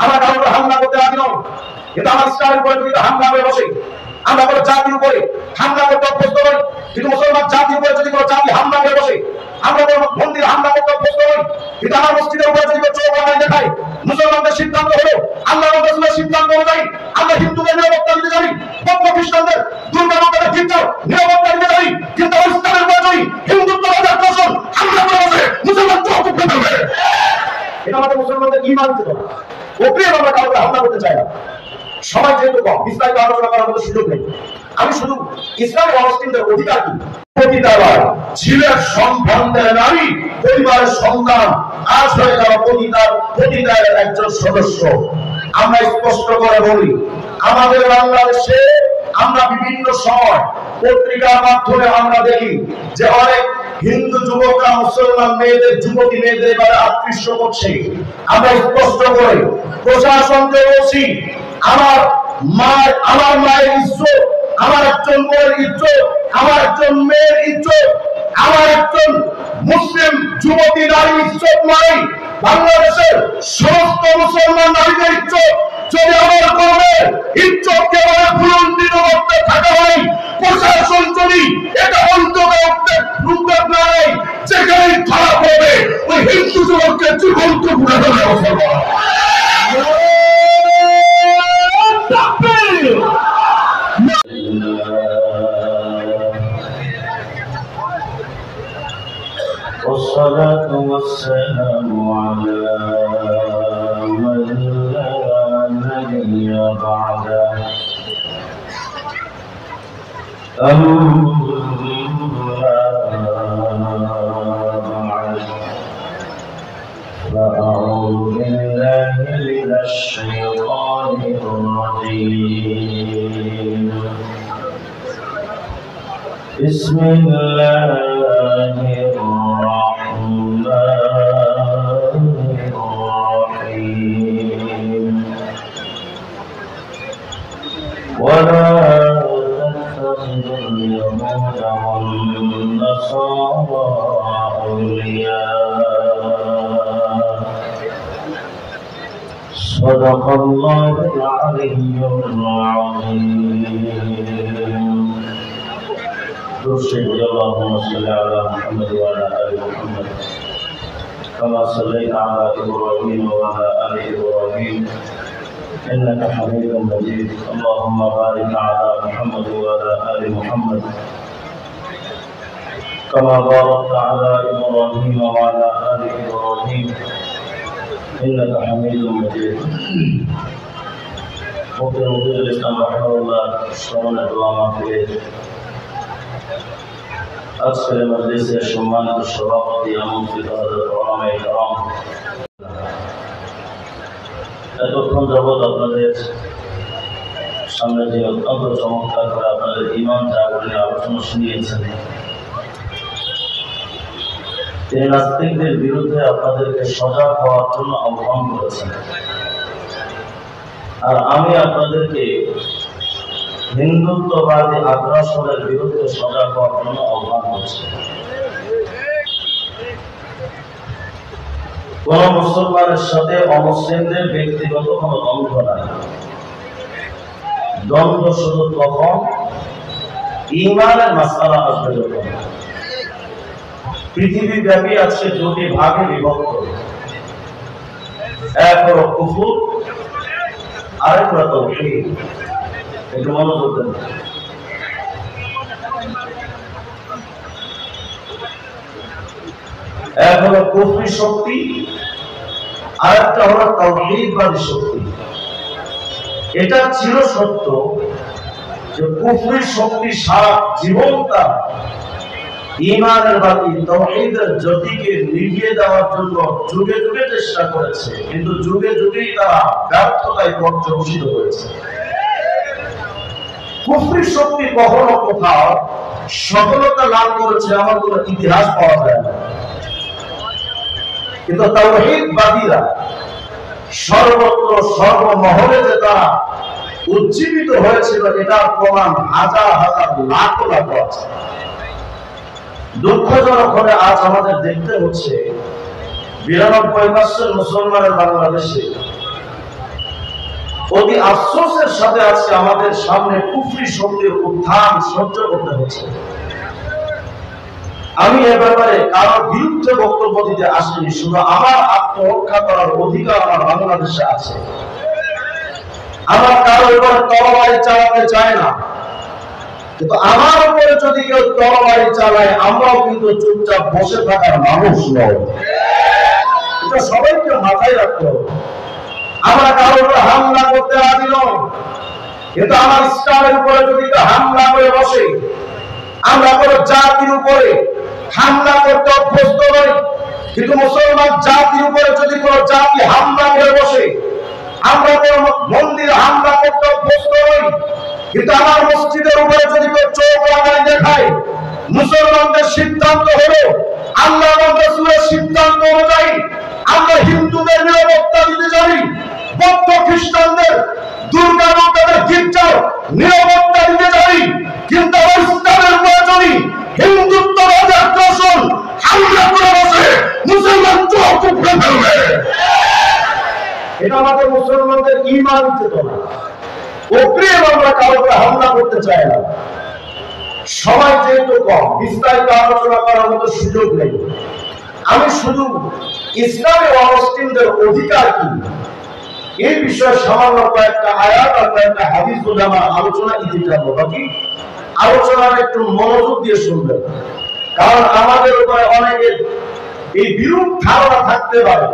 আমরা কারোর উপর হামলা করতে রাজি নই, কিন্তু আমার ইসলামের উপরে যদি হামলা হয়ে বসে, আমরা কোনো জাতির উপরে হামলা করতে অভ্যস্ত নই, কিন্তু মুসলমান জাতির উপরে যদি কোনো জাতি হামলা করে বসে, আমরা কোনো মন্দির হামলা করতে অভ্যস্ত নই, কিন্তু আমার মসজিদের উপরে যদি কেউ চোখ বানায় দেখায়, মুসলমানদের সিদ্ধান্ত হলো আল্লাহ এবং রাসূলের সিদ্ধান্ত অনুযায়ী আমরা হিন্দুদের নিরাপত্তা দিতে জানি, বৌদ্ধ খ্রিস্টানদের দুর্গা মন্দিরের তীর্থের নিরাপত্তা দিতে জানি, কিন্তু ইসলামের উপরে যদি হিন্দুত্ববাদের দর্শন হামলা করে বসে, মুসলমান চোখ উপরে ফেলবে। এটা আমাদের মুসলমানদের ঈমান ছিল না। ওপরে আমরা কাউকে হামলা করতে চাই না। সবাই যেহেতু কম, বিস্তারিত আলোচনা করার মতো সুযোগ নেই। আমি শুধু ইসলামী অমুসলিমদের অধিকার কি, পতিতালয় ছিলেন সম্ভ্রান্তের নারী, পরিবারের সন্তান, আজ হয়ে গেল পতিতালয়ের একজন সদস্য। আমরা স্পষ্ট করে বলি, আমাদের বাংলাদেশে আমরা বিভিন্ন সময় পত্রিকার মাধ্যমে আমরা দেখি যে অনেক হিন্দু যুবকরা মুসলমান মেয়েদের, যুবতী মেয়েদের এবারে আকৃষ্ট করছে। আমরা স্পষ্ট করে প্রশাসনকে বলছি, আমার মায়ের ইজ্জত, আমার একজন মেয়ের ইজ্জত, আমার একজন মেয়ের ইজ্জত, আমার একজন মুসলিম যুবতী নারীর ইজ্জত নাই, বাংলাদেশের সমস্ত মুসলমান নারীদের ইজ্জত যদি আমার কর্মের ইজ্জতকে ভুলন্ডিত করতে থাকা হয়, প্রশাসন যদি এটা অন্তরে উদ্যোগ না নেয়, যেখানেই খারাপ হবে ওই হিন্দু যুবককে জীবন্ত ঘুরে দেবে। والصلاة والسلام على من لا نبي بعده فأعوذ بالله من الشيطان الرجيم. بسم الله الرحمن الرحيم. ولا تتخذوا اليهود والنصارى أولياء. صدق الله العلي العظيم. اللهم صل على محمد وعلى آل محمد كما صليت على إبراهيم وعلى آل إبراهيم إنك حميد مجيد. اللهم بارك على محمد وعلى آل محمد كما باركت على إبراهيم وعلى آل إبراهيم إنك حميد مجيد. مفتي الإسلام رحمه الله شرعنا دعاء مغفرة আজকের মজলিসের সম্মানিত সভাপতি আমন্ত্রিত হযরত ওলামায়ে কেরাম, এতক্ষণ যাবৎ আপনাদের সামনে যে অত্যন্ত চমৎকার করে আপনাদের ঈমান জাগরণের আলোচনা শুনিয়েছেন, তিনি নাস্তিকদের বিরুদ্ধে আপনাদেরকে সজাগ হওয়ার জন্য আহ্বান করেছেন, আর আমি আপনাদেরকে হিন্দুত্ববাদী আগ্রাসনের বিরুদ্ধে সজাগ হওয়ার জন্য আহ্বান করছে। কোন মুসলমানের সাথে অমুসলিমদের ব্যক্তিগত কোন দ্বন্দ্ব নাই। দ্বন্দ্ব শুধু তখন ঈমানের মাসআলা আসবে যখন। পৃথিবী ব্যাপী আজকে দুটি ভাগে বিভক্ত, এক হলো কুফর, আরেক হলো তাওহীদ। একটু মনোযোগ দেন। এক হলো কুফরি শক্তি, আরেকটা হলো তাওহীদবাদী শক্তি। এটা ছিল সত্য যে কুফরি শক্তি সারা জীবন তার ঈমানের বাতি তাওহীদের জ্যোতিকে নিভিয়ে দেওয়ার জন্য যুগে যুগে চেষ্টা করেছে, কিন্তু যুগে যুগেই তারা ব্যর্থতায় পর্যবসিত হয়েছে। কুফরি শক্তি কখনো কোথাও সফলতা লাভ করেছে আমার কোনো ইতিহাস পাওয়া যায় না, কিন্তু তাওহীদবাদীরা সর্বত্র সর্বমহলে যে তারা উজ্জীবিত হয়েছিল এটার প্রমাণ হাজার হাজার লাখ লাখ আছে। দুঃখজনক হলে আজ আমাদের দেখতে হচ্ছে ৯২% মুসলমানের বাংলাদেশে অতি আফসোসের সাথে আজকে আমাদের সামনে কুফরি শক্তির উত্থান সহ্য করতে হচ্ছে। আমি এ ব্যাপারে কারোর বিরুদ্ধে বক্তব্য দিতে আসিনি, শুধু আমার আত্মরক্ষা করার অধিকার আমার বাংলাদেশে আছে। আমার কারোর উপরে তরবারি চালাতে চায় না, কিন্তু আমার উপরে যদি কেউ তরবারি চালায় আমরাও কিন্তু চুপচাপ বসে থাকার মানুষ নয়। এটা সবাইকে মাথায় রাখতে হবে। আমরা কারোর উপরে হামলা করতে রাজি নই, কিন্তু আমার ইসলামের উপরে যদি কেউ হামলা করে বসে, আমরা কোনো জাতির উপরে হামলা করতে অভ্যস্ত নই, কিন্তু মুসলমান জাতির উপরে যদি কোনো জাতি হামলা করে বসে, আমরা কোনো মন্দিরে হামলা করতে অভ্যস্ত নই, কিন্তু আমার মসজিদের উপরে যদি কেউ চোখ রাঙানি দেখায়, মুসলমানদের সিদ্ধান্ত হলো আল্লাহ এবং রাসূলের সিদ্ধান্ত অনুযায়ী আমরা হিন্দুদের নিরাপত্তা দিতে জানি, বৌদ্ধ খ্রিস্টানদের দুর্গা মন্দিরের গির্জার নিরাপত্তা দিতে জানি, কিন্তু আমার ইসলামের উপরে যদি হিন্দুত্ববাদী আগ্রাসন হামলা করে বসে মুসলমান চোখ উপড়ে ফেলবে। এটা আমাদের মুসলমানদের ঈমান চেতনা। অগ্রিম আমরা কারোর উপরে হামলা করতে চাই না। সময় যেহেতু কম, বিস্তারিত আলোচনা করার মতো সুযোগ নেই। আমি শুধু ইসলামে অমুসলিমদের অধিকার কি এই বিষয়ে সামান্য কয়েকটা আয়াত আর কয়েকটা হাদিস বলে আমার আলোচনা দিতে যাবো। বাকি আলোচনার একটু মনোযোগ দিয়ে শুনবেন, কারণ আমাদের উপরে অনেকের এই বিরূপ ধারণা থাকতে পারে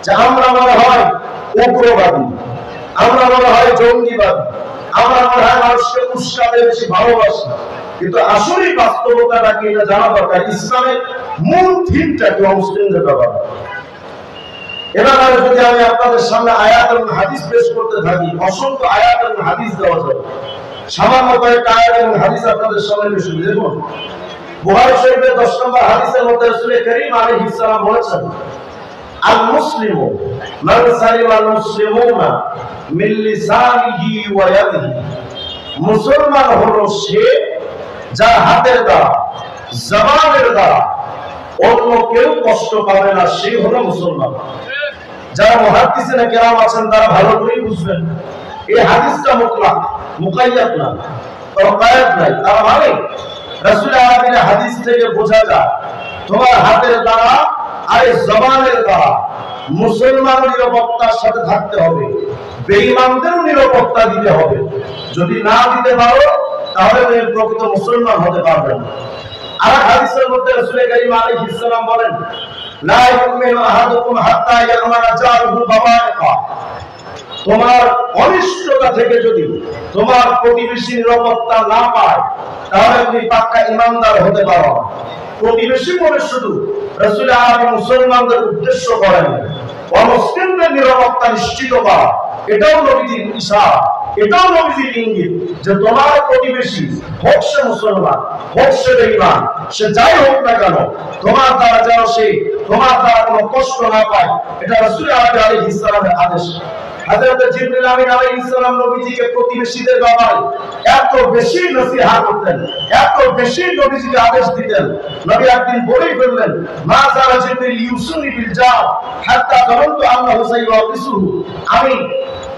যে আমরা মনে হয় উগ্রবাদী, আমরা মনে হয় জঙ্গিবাদী, আমরা মনে হয় মানুষকে উস্কাতে বেশি ভালোবাসি, কিন্তু আসলে বাস্তবতাটা কি এটা জানা দরকার। ইসলামের মূল থিমটা কি মুসলিমদের ব্যাপার। এবার যদি আমি আপনাদের সামনে আয়াত এবং হাদিস পেশ করতে থাকি, অসংখ্য আয়াত এবং হাদিস দেওয়া যাবে। সামান্য কয়েকটা আয়াত এবং হাদিস আপনাদের সামনে পেশ করি। দেখুন, বুখারী শরীফের 10 নম্বর হাদিসের মধ্যে রাসূল করিম আলাইহিস সালাম বলেছেন, আল মুসলিমু মান সালিমা আল মুসলিমুনা মিন লিসানিহি ওয়া ইয়াদিহি। মুসলমান হলো সে যার হাতের দ্বারা, জবানের দ্বারা অন্য কেউ কষ্ট পাবে না, সে হলো মুসলমান। যারা মুহাদ্দিসিনে কেরাম আছেন তারা ভালো করেই বুঝবেন, এই হাদিসটা মুতলাক, মুকাইয়াদ না, তাকায়াত নাই। তার মানে রাসূল আরবির হাদিস থেকে বোঝা যায় তোমার হাতের দ্বারা আর জবানের দ্বারা মুসলমান নিরাপত্তার সাথে থাকতে হবে, বেঈমানদেরও নিরাপত্তা দিতে হবে। যদি না দিতে পারো তাহলে তুমি প্রকৃত মুসলমান হতে পারবে না। আর হাদিসের মধ্যে রাসূল করিম আলাইহিস সালাম বলেন, লা ইউমিনু আহাদুকুম হাত্তা ইয়ারমানা জারুহু বাওয়াইকা। তোমার অনিষ্টতা থেকে যদি তোমার প্রতিবেশী নিরাপত্তা না পায় তাহলে তুমি পাক্কা ঈমানদার হতে পারো না। প্রতিবেশী বলে শুধু রাসূল আরবি মুসলমানদের উদ্দেশ্য করেন, অমুসলিমদের নিরাপত্তা নিশ্চিত করা, এটাও নবীজির ইশারা, এটাও নবীজির ইঙ্গিত যে তোমার প্রতিবেশী হোক সে মুসলমান, হোক সে বেঈমান, সে যাই হোক না কেন, তোমার দ্বারা যেন সে তোমার দ্বারা কোনো কষ্ট না পায়, এটা রাসূল আরবি আলাইহিস সালামের আদেশ। হযরত জিবরিল আমিন আলাইহিস সালাম নবীজিকে প্রতিবেশীদের ব্যাপারে এত বেশি নসিহত করতেন, এত বেশি নবীজিকে আদেশ দিতেন, নবী একদিন বলেই ফেললেন, মা যারা জিবরিল ইউসুনি বিল জার হাত্তা যানতু আন্নাহু সাইয়ুবিসুহু। আমি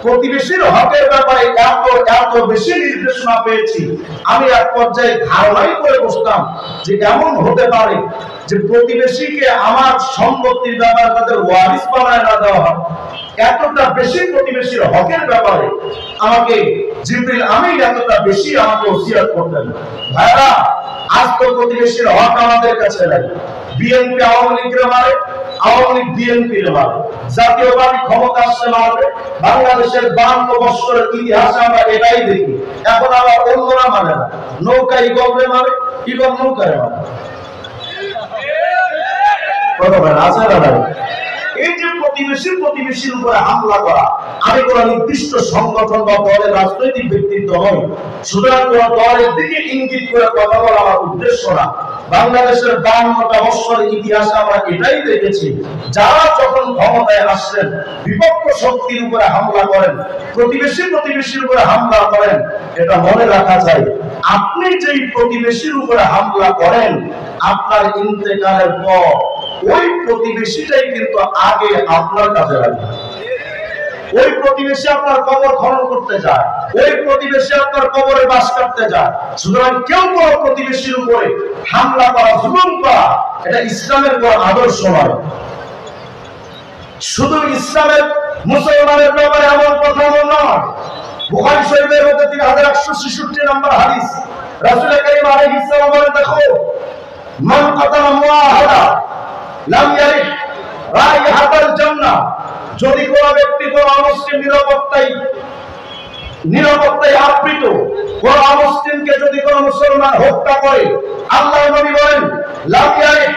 প্রতিবেশীর হকের ব্যাপারে এত বেশি নির্দেশনা পেয়েছি, আমি এক পর্যায়ে ধারণাই করে বসতাম যে এমন হতে পারে যে প্রতিবেশীকে আমার সম্পত্তির ব্যাপারে তাদের ওয়ারিস বানায় না দেওয়া হয়। এতটা বেশি প্রতিবেশীর হকের ব্যাপারে আমাকে জিবরিল আমিন এতটা বেশি আমাকে ওসিয়ত করতেন। ভাইরা, আজ তো প্রতিবেশীর হক আমাদের কাছে নাই। বিএনপি আওয়ামী লীগের মারে, আওয়ামী লীগ বিএনপির মারে, জাতীয়বাদী ক্ষমতা আসছে মারবে। বাংলাদেশের 52 বছরের ইতিহাসে আমরা এটাই দেখি। এখন আবার অন্যরা মানে না, নৌকা ইগলরে মারে, ইগল নৌকায় মারে। কত ভাই আছে না? এই যে প্রতিবেশীর উপরে হামলা করা, আমি কোন নির্দিষ্ট সংগঠন বা দলের রাজনৈতিক ব্যক্তিত্ব নই, সুতরাং কোন দলের দিকে ইঙ্গিত করে কথা বলা আমার উদ্দেশ্য না। বাংলাদেশের 52টা বছরের ইতিহাসে আমরা এটাই দেখেছি, যারা যখন ক্ষমতায় আসছেন বিপক্ষ শক্তির উপরে হামলা করেন, প্রতিবেশীর উপরে হামলা করেন। এটা মনে রাখা যায়, আপনি যেই প্রতিবেশীর উপরে হামলা করেন, আপনার ইন্তেকালের পর ওই প্রতিবেশীটাই কিন্তু আগে আপনার কাছে লাগবে। ওই প্রতিবেশী আপনার কবর খনন করতে যায়, ওই প্রতিবেশী আপনার কবরে বাস করতে যায়। সুতরাং কেউ কোনো প্রতিবেশীর উপরে হামলা করা, জুলুম করা, এটা ইসলামের কোনো আদর্শ নয়। শুধু ইসলামের মুসলমানের ব্যাপারে এমন কথা নয়। বুখারী শরীফের মধ্যে 3166 নম্বর হাদিস, রাসূল কারীম আলাইহিস সালাম বলেন, দেখো, মান কাতালা মুআহাদা লাম ইয়ারিহ রাইহাতাল জান্নাহ, যদি কোন ব্যক্তি কোন অমুসলিম নিরাপত্তায় আবৃত কোন অমুসলিমকে যদি কোন মুসলমান হত্যা করে, আল্লাহর নবী বলেন, লাম ইয়ারিহ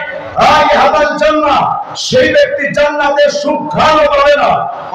রাইহাতাল জান্নাহ, সেই ব্যক্তি জান্নাতের সুঘ্রাণ পাবে না।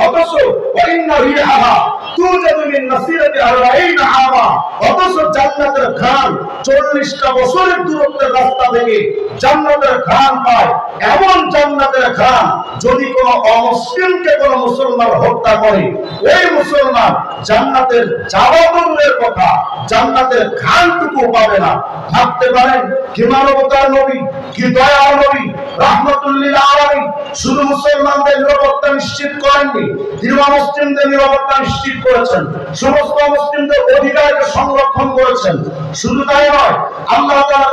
অথচ ওয়াইন্না রিহাহা তুজাদু মিন মাসিরাতি 40 আমা, অথচ জান্নাতের ঘ্রাণ 40টা বছরের দূরত্বের রাস্তা থেকে জান্নাতের ঘ্রাণ পায়। এমন জান্নাতের ঘ্রাণ যদি কোন অমুসলিমকে কোন মুসলমান হত্যা করে, ওই মুসলমান জান্নাতের যাওয়া দূরের কথা, জান্নাতের ঘ্রাণটুকু পাবে না। ভাবতে পারেন কি মানবতার নবী, কি দয়ার নবী, রাহমাতুল লিল আলামিন শুধু মুসলমানদের নিরাপত্তা নিশ্চিত করেননি, তিনি মুসলিমদের নিরাপত্তা নিশ্চিত করেছেন, সমস্ত মুসলিমদের অধিকারকে সংরক্ষণ করেছেন। শুধু তাই নয়, আল্লাহ তাআলা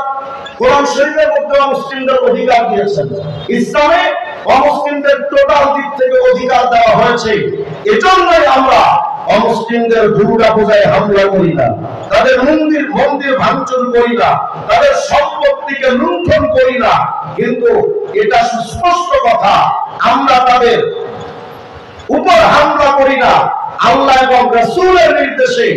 কোরআন শরীফের মধ্যে মুসলিমদের অধিকার দিয়েছেন। ইসলামে অমুসলিমদের টোটাল দিক থেকে অধিকার দেওয়া হয়েছে। এজন্যই আমরা অমুসলিমদের দুর্গা পূজায় হামলা করি না, তাদের মন্দির ভাঙচুর করি না, তাদের সম্পত্তিকে লুণ্ঠন করি না। কিন্তু এটা সুস্পষ্ট কথা, আমরা তাদের উপর হামলা করি না আল্লাহ এবং রাসূলের নির্দেশে।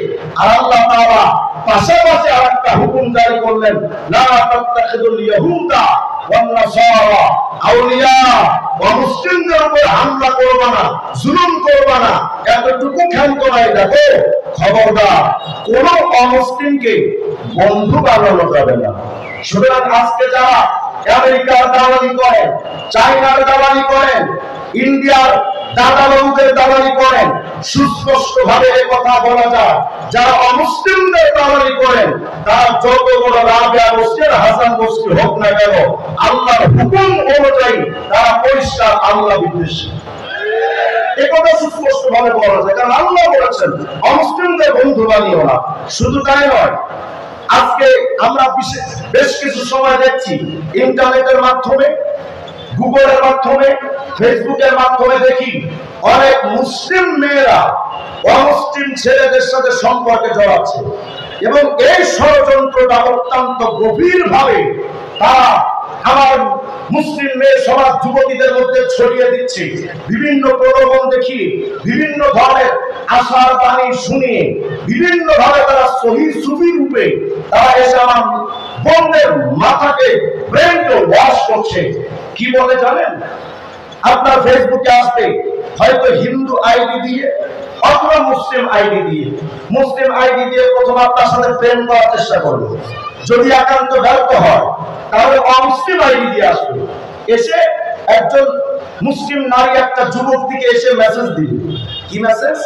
আর আল্লাহ তাআলা পাশাপাশি আরেকটা হুকুম জারি করলেন, লা তাত্তাখিদুল ইয়াহুদা ওয়ান নাসারা আউলিয়া, মুসলিমদের উপর হামলা করবে না, জুলুম করবে না, এতটুকু ক্ষান্ত নাই। দেখো, খবরদার, কোন অমুসলিমকে বন্ধু বানানো যাবে না। সুতরাং আজকে যারা আমেরিকার দালালি করেন, চায়নার দালালি করেন, ইন্ডিয়ার দাদাবাবুদের দালালি করেন, সুস্পষ্ট ভাবে এই কথা বলা যায়, যারা অমুসলিমদের দালালি করেন, তারা যত বড় রাবিয়া বস্তির হাসান বস্তি হোক না কেন, আল্লাহর হুকুম অনুযায়ী তারা পরিষ্কার আল্লাহ বিদ্বেষী। এই কথা সুস্পষ্ট ভাবে বলা যায়, কারণ আল্লাহ বলেছেন অমুসলিমদের বন্ধু বানিও না। শুধু তাই নয়, আজকে আমরা বেশ কিছু সময় দেখছি ইন্টারনেটের মাধ্যমে, গুগলের মাধ্যমে, ফেসবুকের মাধ্যমে দেখি অনেক মুসলিম মেয়েরা অমুসলিম ছেলেদের সাথে সম্পর্কে জড়াচ্ছে, এবং এই ষড়যন্ত্রটা অত্যন্ত গভীর ভাবে তারা আমার মুসলিম মেয়ে সমাজ যুবতীদের মধ্যে ছড়িয়ে দিচ্ছে। বিভিন্ন প্রলোভন দেখিয়ে, বিভিন্ন ধরনের আশার বাণী শুনিয়ে, বিভিন্ন ভাবে তারা সহি সুফি রূপে তারা এসে আমার বোনদের মাথাকে ব্রেনকে ওয়াশ করছে। কি বলে জানেন? আপনার ফেসবুকে আসবে হয়তো হিন্দু আইডি দিয়ে অথবা মুসলিম আইডি দিয়ে প্রথম আপনার সাথে প্রেম করার চেষ্টা করবে। যদি একান্ত ব্যর্থ হয় তাহলে অমুসলিম আইডি দিয়ে আসবে, এসে একজন মুসলিম নারী একটা যুবক দিকে এসে মেসেজ দিবে। কি মেসেজ?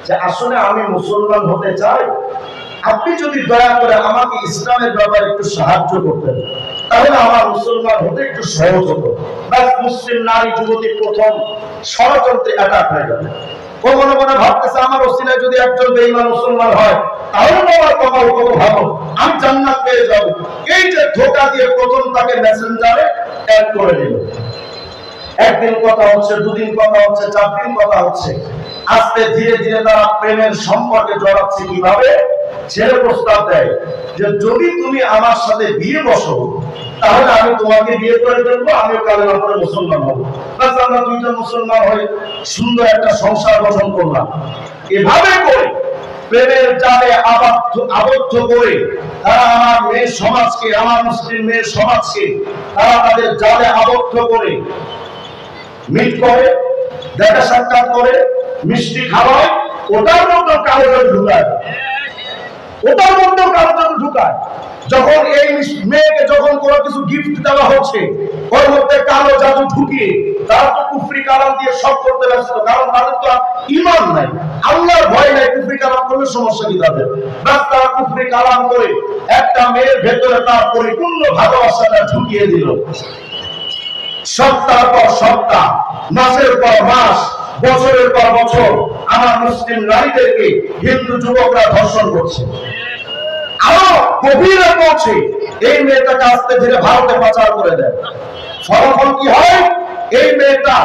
যে আসলে আমি মুসলমান হতে চাই, আপনি যদি দয়া করে আমাকে ইসলামের ব্যাপারে একটু সাহায্য করতেন, তাহলে আমার মুসলমান হতে একটু সহজ হতো। ব্যাস, মুসলিম নারী যুবতী প্রথম ষড়যন্ত্রে অ্যাটাক হয়ে যাবে। ও মনে মনে ভাবতেছে আমার ওসিলায় যদি একজন বেঈমান মুসলমান হয় তাহলে আমার কপাল কত ভালো, আমি জান্নাত পেয়ে যাব। এই যে ধোঁকা দিয়ে প্রথম তাকে মেসেঞ্জারে অ্যাড করে দিল। একদিন কথা হচ্ছে, দুদিন কথা হচ্ছে, 4 দিন কথা হচ্ছে, আস্তে ধীরে ধীরে তারা প্রেমের সম্পর্কে জড়াচ্ছে। কিভাবে? ছেলে প্রস্তাব দেয় যে যদি তুমি আমার সাথে বিয়ে বসো তাহলে আমি তোমাকে বিয়ে করে ফেলবো, আমিও কালেমা পড়ে মুসলমান হবো। বাস, আমরা দুইজন মুসলমান হয়ে সুন্দর একটা সংসার গঠন করলাম। এভাবে করে প্রেমের জালে আবদ্ধ করে তারা আমার মেয়ের সমাজকে, আমার মুসলিম মেয়ের সমাজকে তারা তাদের জালে আবদ্ধ করে মিট করে, দেখা সাক্ষাৎ করে, মিষ্টি খাওয়ায়, ওটার মধ্যে কাগজ ঢুকায়। যখন এই মেয়েকে যখন কোনো কিছু গিফট দেওয়া হচ্ছে, ওর মধ্যে কালো জাদু ঢুকিয়ে তারা তো কুফরি কালাম দিয়ে সব করতে ব্যস্ত, কারণ তাদের তো ঈমান নাই, আল্লাহর ভয় নাই। কুফরি কালাম করলে সমস্যা কি তাদের? বাস, তারা কুফরি কালাম করে একটা মেয়ের ভেতরে তার পরিপূর্ণ ভালোবাসাটা ঢুকিয়ে দিল। সপ্তাহ পর সপ্তাহ, মাসের পর মাস বছরের পর বছর আমার মুসলিম নারীদেরকে হিন্দু যুবকরা ধর্ষণ করছে। আরো গভীরে পৌঁছে এই মেয়েটাকে আস্তে ধীরে ভারতে পাচার করে দেয়। ফলাফল কি হয়? এই মেয়েটা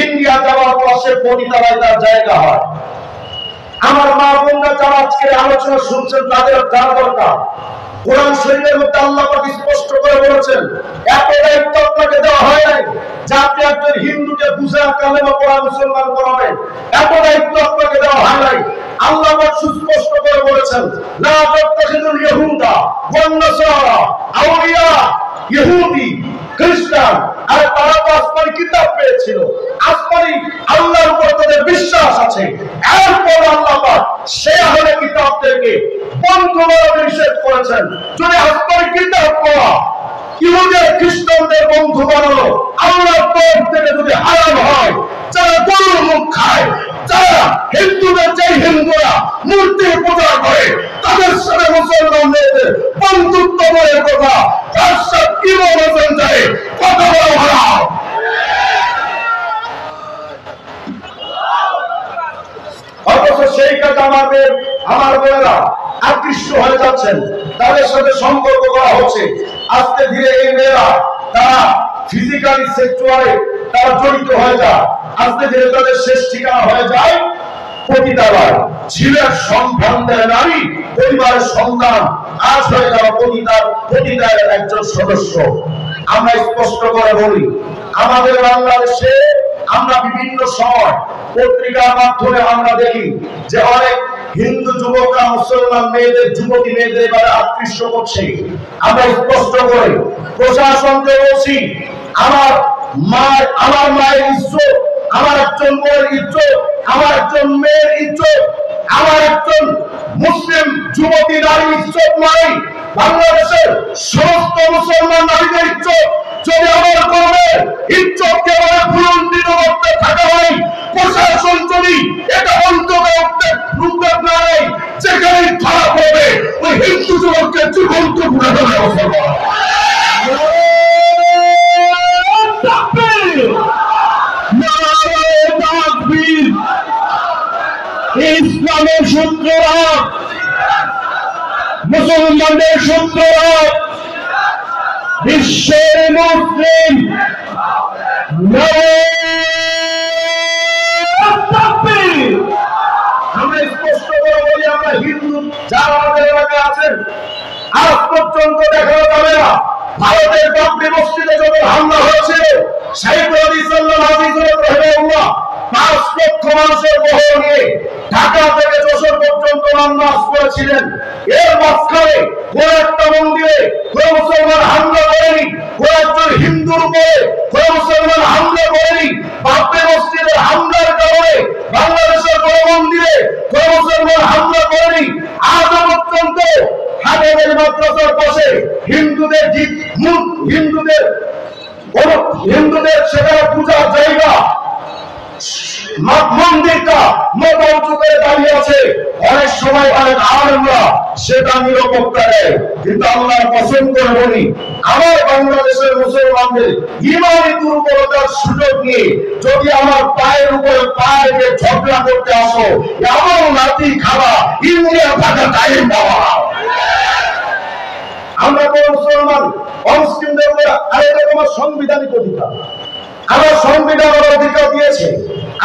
ইন্ডিয়া যাওয়ার পর সে পতিতালয় তার জায়গা হয়। আমার মা বোনরা যারা আজকে আলোচনা শুনছেন তাদের জানা দরকার, কোরআন শরীফের মধ্যে আল্লাহ পাক স্পষ্ট করে বলেছেন, এত দায়িত্ব আপনাকে দেওয়া হয় নাই যে আপনি একজন হিন্দুকে বুঝে কালেমা পড়া মুসলমান করাবেন। এত দায়িত্ব আপনাকে দেওয়া হয় নাই। আল্লাহ পাক সুস্পষ্ট করে বলেছেন, লা তাত্তাখিযুল ইয়াহুদা ওয়ান নাসারা আউলিয়া। ইহুদি খ্রিস্টান আর তারা তো আসমানি কিতাব পেয়েছিল, আসমানি আল্লাহর উপর তাদের বিশ্বাস আছে। এরপর আল্লাহ পাক সে আহলে কিতাবদেরকে বন্ধু বানাতে নিষেধ করেছেন। যদি আসমানি কিতাব পড়া ইহুদি আর খ্রিস্টানদের বন্ধু বানানো আল্লাহর তরফ থেকে যদি হারাম হয়, যারা গরুর মুখ খায়, যারা হিন্দুদের যে হিন্দুরা মূর্তি পূজা করে তাদের সাথে মুসলমান মেয়েদের বন্ধুত্ব বলে কথা তার সাথে কি বলছেন যায় কথা বলা হারাম। অথচ সেই কাজ আমার বোনেরা আকৃষ্ট হয়ে যাচ্ছেন, তাদের সাথে সম্পর্ক করা হচ্ছে। আস্তে ধীরে এই মেয়েরা তারা ফিজিক্যালি সেক্সুয়ালে তারা জড়িত হয়ে যায়। আস্তে ধীরে তাদের শেষ ঠিকানা হয়ে যায় পতিতালয়। ছেলের সন্তানদের নারী পরিবারের সন্তান আজ হয়ে যাওয়া পতিতালয়ের একজন সদস্য। আমরা স্পষ্ট করে বলি, আমাদের বাংলাদেশে আমরা বিভিন্ন সময় পত্রিকার মাধ্যমে আমরা দেখি যে অনেক হিন্দু যুবকরা মুসলমান মেয়েদের যুবতী মেয়েদের এবারে আকৃষ্ট করছে। আমরা স্পষ্ট করে প্রশাসনকে বলছি, আমার মায়ের ইজ্জত, আমার একজন বোনের ইজ্জত, আমার একজন মেয়ের ইজ্জত, আমার একজন মুসলিম যুবতী নারীর ইজ্জত নাই, বাংলাদেশের সমস্ত মুসলমান নারীদের ইজ্জত যদি আমার কর্মের ইজ্জতকে ভুলন্তিত করতে থাকা হয়, প্রশাসন যদি এটা বন্ধ করতে উদ্যোগ না নেয়, যেখানে ধরা পড়বে ওই হিন্দু যুবককে জীবন্ত ঘুরে দেবে। ইসলামের সূত্ররা, মুসলমানদের সূত্ররা, বিশ্বের মুসলিম আমরা স্পষ্ট করে বলি, আমরা হিন্দু যারা আমাদের এলাকায় আছেন আজ পর্যন্ত দেখানো যাবে না ভারতের বাবরি মসজিদে যত হামলা হয়েছিল, শাইখুল ইসলাম আজিজুর রহমানুল্লাহ 5 লক্ষ মানুষের বহর নিয়ে ঢাকা থেকে যশোর পর্যন্ত নামাজ পড়েছিলেন। এর মাঝখানে কোন একটা মন্দিরে কোন মুসলমান হামলা করেনি, কোন একজন হিন্দুর উপরে কোন মুসলমান হামলা করেনি। বাবরি মসজিদের হামলার কারণে বাংলাদেশের কোন মন্দিরে কোন মুসলমান হামলা করেনি। আজ পর্যন্ত হাটের মাদ্রাসার পাশে হিন্দুদের সেখানে পূজার জায়গা মন্দিরটা মাথা উঁচু করে দাঁড়িয়ে আছে। অনেক সময় অনেক আলেমরা সেটা নিরাপত্তা দেয়, কিন্তু আল্লাহর কসম করে বলি, আমার বাংলাদেশের মুসলমানদের ইমানি দুর্বলতার সুযোগ নিয়ে যদি আমার পায়ের উপরে পায়ে ঝগড়া করতে আসো, এমন নাতি খাওয়া ইন্ডিয়া থাকা টাইম পাওয়া। আমরা কোন মুসলমান অমুসলিমদের উপরে আরেকটা তোমার সাংবিধানিক অধিকার, আমার সংবিধান অধিকার দিয়েছে,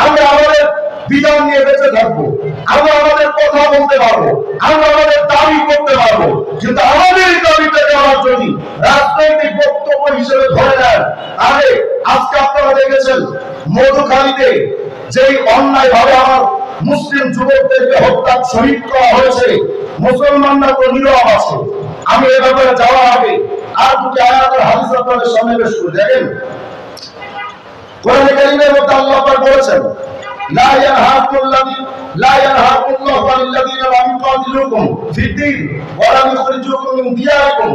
আমরা আমাদের বিধান নিয়ে বেঁচে থাকবো, আমরা আমাদের কথা বলতে পারবো, আমরা আমাদের দাবি করতে পারবো। কিন্তু আমাদের দাবিটাকে আমার যদি রাজনৈতিক বক্তব্য হিসেবে ধরে নেন, তাহলে আজকে আপনারা দেখেছেন মধুখালীতে যেই অন্যায় ভাবে আমার মুসলিম যুবকদেরকে হত্যা শহীদ করা হয়েছে, মুসলমানরা তো নীরব আছে। আমি এ ব্যাপারে যাওয়ার আগে আর দুটি আয়াতের হাদিস আপনাদের সামনে পেশ করে দেখেন। কোরআনে কারীমের মধ্যে আল্লাহ পাক বলেছেন, লা ইয়ানহাকুল্লাহু আনিল লাযীনা লাম ইউকাতিলুকুম ফিদ-দীন ওয়া লাম ইখরিজুকুম মিন দিয়ারিকুম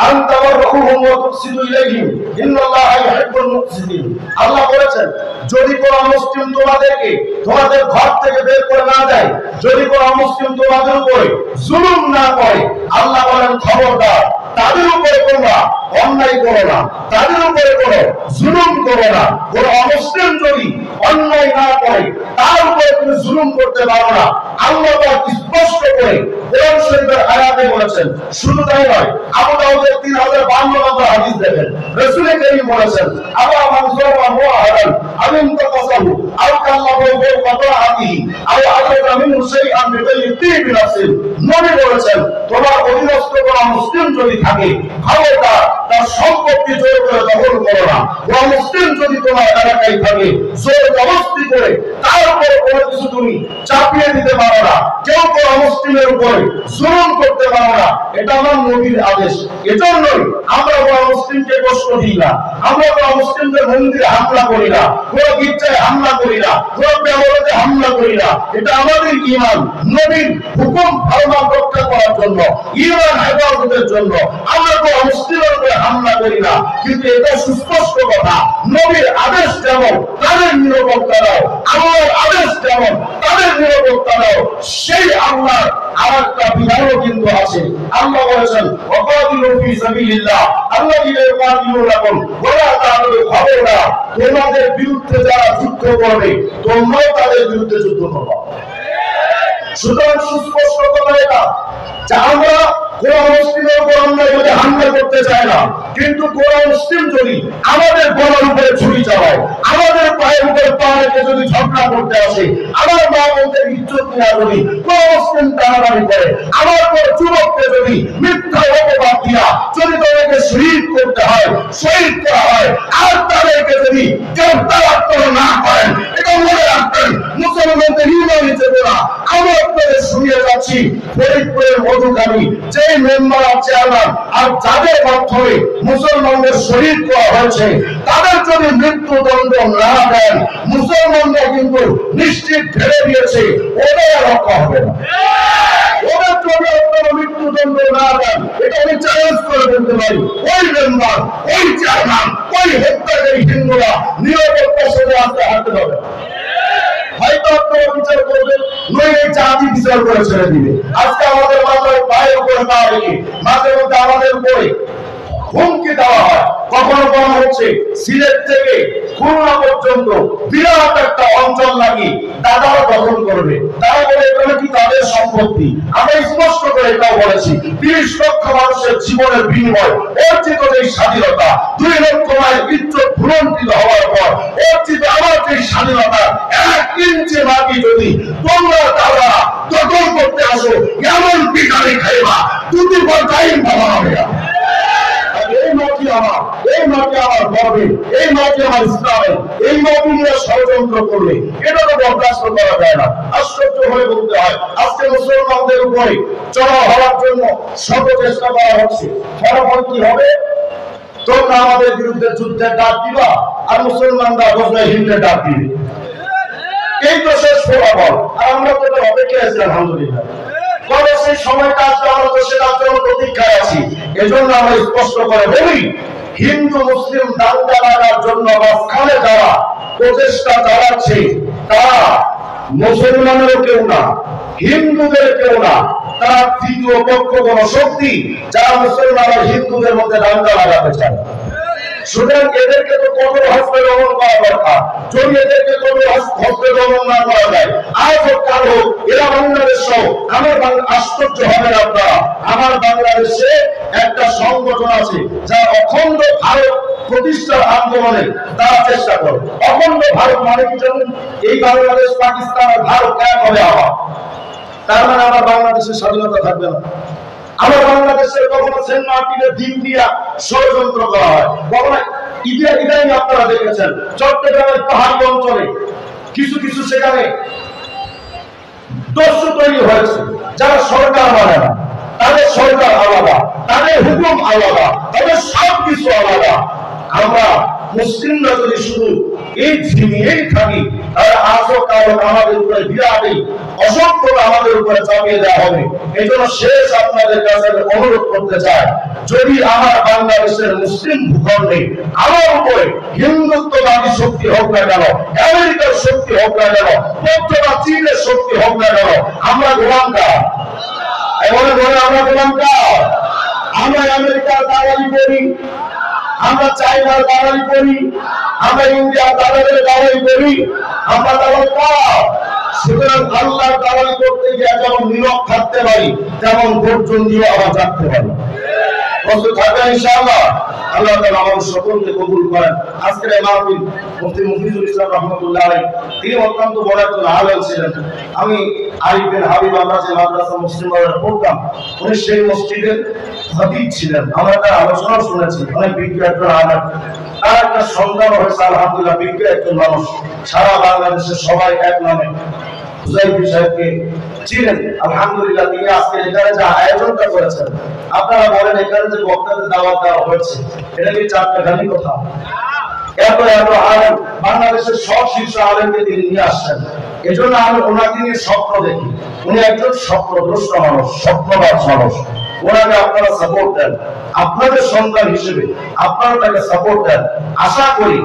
আন তাবাররুহুম ওয়া তুকসিতু ইলাইহিম ইন্নাল্লাহা ইউহিব্বুল মুকসিতিন। আল্লাহ বলেছেন, যদি কোন মুসলিম তোমাদেরকে তোমাদের ঘর থেকে বের করে না দেয়, যদি কোন মুসলিম তোমাদের উপরে জুলুম না করে, আল্লাহ বলেন খবরদার তাদের উপরে তোমরা অন্যায় করো না, তাদের উপরে কোনো জুলুম করো না। কোন অমুসলিম যদি অন্যায় না করে তার উপরে তুমি জুলুম করতে পারো না। আল্লাহ পাক স্পষ্ট করে কোরআন শরীফের আয়াতে বলেছেন। শুধু তাই নয়, আবু দাউদের 3052 নম্বর হাদিস দেখেন, রাসূল কারীম বলেছেন, আবা মান যাওয়া মুআহাদান আমিন তাকাসাহু আও কাল্লাহু ফাতাআতিহি আও আযাবা মিনহু শাইআন বিগাইরি তিবি নাফসিন। নবী বলেছেন, তোমার অধীনস্থ কোন মুসলিম যদি থাকে, খবরদার তার সম্পত্তি জোর করে দখল করো না। কোন মুসলিম যদি তোমার এলাকায় থাকে, জোর জবরদস্তি করে তার উপরে কোনো কিছু তুমি চাপিয়ে দিতে পারো না। কেউ কোন মুসলিমের উপরে জুলুম করতে পারো না। এটা আমার নবীর আদেশ। এজন্যই আমরা কোন মুসলিমকে কষ্ট দিই না, আমরা কোন মুসলিমদের মন্দিরে হামলা করি না, কোন গির্জায় হামলা করি না, কোন ব্যবহারে হামলা করি না। এটা আমাদের ঈমান, নবীর হুকুম ফরমান রক্ষা করার জন্য, ঈমান হেফাজতের জন্য আমরা কোন মুসলিমের উপরে হামলা করি না। কিন্তু এটা সুস্পষ্ট কথা, নবীর আদেশ যেমন তাদের নিরাপত্তা দাও, আল্লাহর আদেশ যেমন তাদের নিরাপত্তা দাও, সেই আল্লাহর আরেকটা বিধানও কিন্তু আছে। আল্লাহ বলেছেন, ওয়াকাতিলু ফি সাবিলিল্লাহ আল্লাযীনা ইউকাতিলুনাকুম ওয়া লা তা'তাদু, খবরদার তোমাদের বিরুদ্ধে যারা যুদ্ধ করবে তোমরাও তাদের বিরুদ্ধে যুদ্ধ করবে। সুতরাং সুস্পষ্ট কথা এটা যে আমরা কোন মুসলিমের উপর অন্যায় যদি হামলা করতে চায় না, কিন্তু কোন মুসলিম যদি আমাদের গলার উপরে ছুরি চালায়, আমাদের পায়ের উপরে পা রেখে যদি ঝগড়া করতে আসে, আমার মা বোনদের ইজ্জত নিয়ে যদি কোন মুসলিম টানাটানি করে, আমার কোন যুবককে যদি মিথ্যা অপবাদ দিয়া যদি তাদেরকে শহীদ করতে হয়, শহীদ করা হয়, আর তাদেরকে যদি গ্রেফতার না করেন, এটা মনে রাখবেন মুসলমানদের ইমানি চেতনা। আমি আপনাদের শুনিয়ে যাচ্ছি, ফরিদপুরের মধুখালী যে মেম্বার আর চেয়ারম্যান আর যাদের মাধ্যমে মুসলমানদের শহীদ করা হয়েছে, তাদের যদি মৃত্যুদণ্ড না দেন, মুসলমানরা কিন্তু নিশ্চিত ঢেলে দিয়েছে ওদের রক্ষা হবে না। ওদের যদি আপনারা মৃত্যুদণ্ড না দেন, এটা আমি চ্যালেঞ্জ করে বলতে পারি, ওই মেম্বার, ওই চেয়ারম্যান, ওই হত্যাকারী হিন্দুরা নিরাপত্তার সাথে আসতে হাঁটতে হবে। হয়তো আপনারা বিচার করবেন, নইলে জাতি বিচার করে ছেড়ে দিবে। আজকে আমাদের মাথায় পায়ের উপরে পা রেখে মাঝে মধ্যে আমাদের উপরে হুমকি দেওয়া হয়। কখনো বলা হচ্ছে সিলেট থেকে খুলনা পর্যন্ত বিরাট একটা অঞ্চল নাকি দাদারা দখল করবে। তারা বলে এটা নাকি তাদের সম্পত্তি। আমরা স্পষ্ট করে এটাও বলেছি, 30 লক্ষ মানুষের জীবনের বিনিময় অর্জিত যে স্বাধীনতা, 2 লক্ষ মায়ের ইজ্জত ভুলন্তিত হওয়ার পর অর্জিত আমার যে স্বাধীনতা, 1 ইঞ্চি মাটি যদি তোমরা তারা দখল করতে আসো, এমন পিটারি খাইবা, 2 বার টাইম ভালো হবে না। এই মাটি আমার, এই মাটি আমার গর্বে, এই মাটি আমার ইসলামের, এই মাটি নিয়ে ষড়যন্ত্র করলে এটা তো বরদাস্ত করা যায় না। আশ্চর্য হয়ে বলতে হয়, আজকে মুসলমানদের উপরে চড়াও হওয়ার জন্য শত চেষ্টা করা হচ্ছে। ফলাফল কি হবে? তোমরা আমাদের বিরুদ্ধে যুদ্ধের ডাক দিবা, আর মুসলমানরা গজনা হিন্দের ডাক দিবে। এই তো শেষ ফলাফল। আর আমরা তো অপেক্ষায় আছি, আলহামদুলিল্লাহ। কবে সেই সময়টা আসবে আমরা তো সেটার জন্য প্রতীক্ষায় আছি। এজন্য আমরা স্পষ্ট করে বলি, হিন্দু মুসলিম দাঙ্গা লাগার জন্য মাঝখানে যারা প্রচেষ্টা চালাচ্ছে, তারা মুসলমানেরও কেউ না, হিন্দুদের কেউ না, তারা তৃতীয় পক্ষ কোন শক্তি যারা মুসলমান আর হিন্দুদের মধ্যে দাঙ্গা লাগাতে চায়। সুতরাং এদেরকে তো কঠোর হস্তে দমন করা দরকার। যদি এদেরকে কঠোর হস্তে দমন না করা যায়, আজ হোক কাল হোক, এরা বাংলাদেশ সহ আমার আশ্চর্য হবেন আপনারা, আমার বাংলাদেশে একটা সংগঠন আছে যা অখণ্ড ভারত প্রতিষ্ঠার আন্দোলনে তারা চেষ্টা করে। অখণ্ড ভারত মানে কি জানেন? এই বাংলাদেশ, পাকিস্তান আর ভারত এক হবে আবার। তার মানে আমার বাংলাদেশের স্বাধীনতা থাকবে না। আমার বাংলাদেশের কখনো সেন্ট মার্টিনের দিন দিয়া ষড়যন্ত্র করা হয়, কখনো ইদানিং আপনারা দেখেছেন চট্টগ্রামের পাহাড়ি অঞ্চলে কিছু কিছু সেখানে দস্যু তৈরি হয়েছে, যারা সরকার মানে না, তাদের সরকার আলাদা, তাদের হুকুম আলাদা, তাদের সব কিছু আলাদা। আমরা মুসলিমরা যদি শুধু এই ঝিমিয়েই থাকি, তাহলে আজও কারণ আমাদের উপরে বিরাট অসংখ্য আমাদের উপরে চাপিয়ে দেওয়া হবে। এই জন্য শেষ আপনাদের কাছে অনুরোধ করতে চাই, যদি আমার বাংলাদেশের মুসলিম ভূখণ্ডে আমার উপরে হিন্দুত্ববাদী শক্তি হোক না কেন, আমেরিকার শক্তি হোক না কেন, পশ্চিমা চীনের শক্তি হোক না কেন, আমরা গোলাম কার? এমন বলে আমরা গোলাম কার? আমরা আমেরিকার দালালি করি, আমরা চাইনার দালালি করি, আমরা ইন্ডিয়ার দালালের দালালি করি, আমরা দালাল কর। সুতরাং আল্লাহর দালালি করতে গিয়ে যেমন নীরব থাকতে পারি, তেমন গর্জন দিয়ে আবার থাকতে পারি। প্রস্তুত থাকবেন ইনশাআল্লাহ। আল্লাহ তাআলা আমাদের সকলকে কবুল করেন। আজকের এই মাহফিল মুফতি মুফিজুল ইসলাম রাহমাতুল্লাহ আলাইহি, তিনি অত্যন্ত বড় একজন আলেম ছিলেন। আমি আরিফ বিন হাবিব, আমরা যে মাদ্রাসা মুসলিম বাজারে পড়তাম, উনি সেই মসজিদের খতিব ছিলেন। আমরা তার আলোচনা শুনেছি, অনেক বিজ্ঞ একজন আলেম। তার একটা সন্তান হয়েছে আলহামদুলিল্লাহ, বিজ্ঞ একজন মানুষ। সারা বাংলাদেশের সবাই এক নামে হুজাইফি সাহেবকে চিনেন। আলহামদুলিল্লাহ, তিনি আজকে এখানে যে আয়োজনটা করেছেন, আপনারা বলেন এখানে যে বক্তাদের দাওয়াত দেওয়া হয়েছে, এটা কি চারটাখানি কথা? এত এত আলেম, বাংলাদেশের সব শীর্ষ আলেমকে তিনি নিয়ে আসছেন। এজন্য আমি ওনাকে নিয়ে স্বপ্ন দেখি। উনি একজন স্বপ্নদ্রষ্ট মানুষ, স্বপ্নবাজ মানুষ। ওনাকে আপনারা সাপোর্ট দেন, আপনাদের সন্তান হিসেবে আপনারা তাকে সাপোর্ট দেন। আশা করি